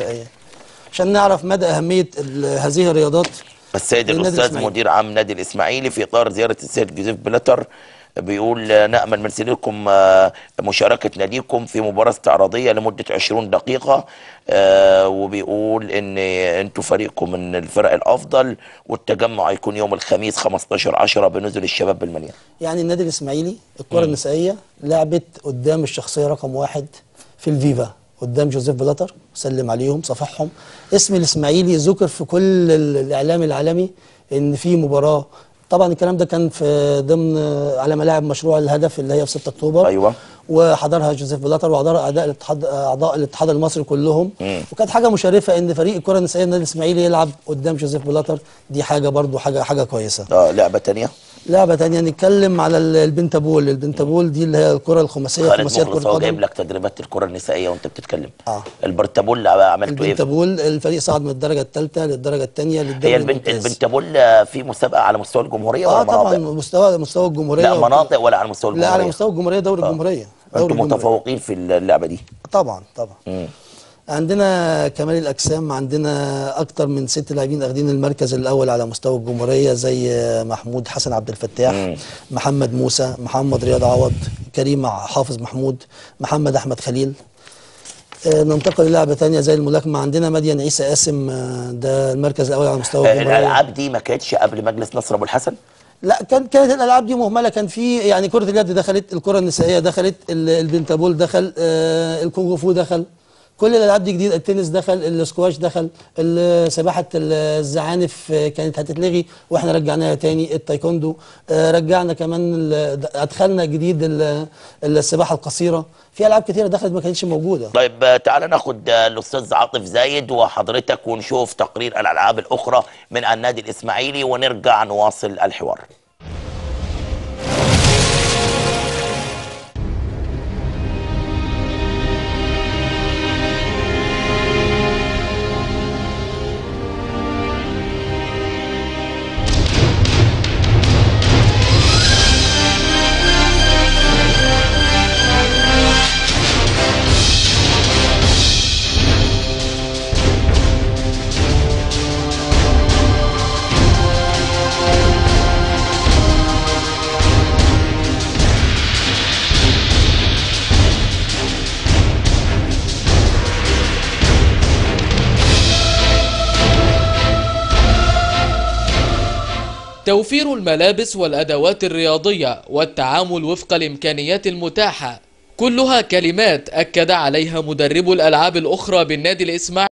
النسائيه عشان نعرف مدى اهميه هذه الرياضات. السيد الاستاذ مدير عام نادي الاسماعيلي في اطار زياره السيد جوزيف بلاتر بيقول نأمل من سيادتكم مشاركة ناديكم في مباراة استعراضية لمدة 20 دقيقة، وبيقول ان انتوا فريقكم من الفرق الافضل، والتجمع هيكون يوم الخميس 15/10 بنزل الشباب بالمنيا. يعني النادي الاسماعيلي الكرة النسائية لعبت قدام الشخصية رقم 1 في الفيفا قدام جوزيف بلاتر، سلم عليهم صفحهم. اسم الاسماعيلي ذكر في كل الاعلام العالمي ان في مباراة. طبعا الكلام ده كان في ضمن على ملاعب مشروع الهدف اللي هي في 6 اكتوبر. ايوه. وحضرها جوزيف بلاتر وحضرها اعضاء الاتحاد المصري كلهم. وكانت حاجه مشرفه ان فريق الكره النسائيه النادي الاسماعيلي يلعب قدام جوزيف بلاتر، دي حاجه برضو حاجه كويسه. لعبه ثانيه نتكلم على البنتابول. البنتابول دي اللي هي الكره الخماسيه. خالد مخلص هو جايب لك تدريبات الكره النسائيه وانت بتتكلم. البنتابول عملتوا ايه؟ البنتابول الفريق صعد من الدرجه الثالثه للدرجه الثانيه للدوري الممتاز. هي البنتابول في مسابقه على مستوى الجمهوريه ولا مناطق؟ طبعا مستوى الجمهوريه. لا مناطق ولا على مستوى الجمهوريه؟ لا على مستوى الجمهوريه، دوري الجمهوريه. انتم متفوقين في اللعبه دي طبعا. عندنا كمال الاجسام، عندنا اكتر من 6 لاعبين اخذين المركز الاول على مستوى الجمهوريه، زي محمود حسن عبد الفتاح، محمد موسى، محمد رياض عوض، كريم حافظ محمود، محمد احمد خليل. ننتقل للعبه ثانيه زي الملاكمه، عندنا مدين عيسى قاسم، ده المركز الاول على مستوى الجمهوريه. الالعاب دي ما كانتش قبل مجلس نصر ابو الحسن؟ لا كانت الالعاب دي مهمله. كان في يعني كره اليد دخلت، الكره النسائيه دخلت، البنتابول دخل، الكونغ فو دخل، كل الالعاب دي جديده، التنس دخل، السكواش دخل، سباحه الزعانف كانت هتتلغي واحنا رجعناها تاني، التايكوندو رجعنا كمان، ادخلنا جديد السباحه القصيره، في العاب كتيره دخلت ما كانتش موجوده. طيب تعالى ناخد الاستاذ عاطف زايد وحضرتك ونشوف تقرير الالعاب الاخرى من النادي الاسماعيلي ونرجع نواصل الحوار. توفير الملابس والأدوات الرياضية والتعامل وفق الإمكانيات المتاحة كلها كلمات أكد عليها مدرب الألعاب الأخرى بالنادي الإسماعيلي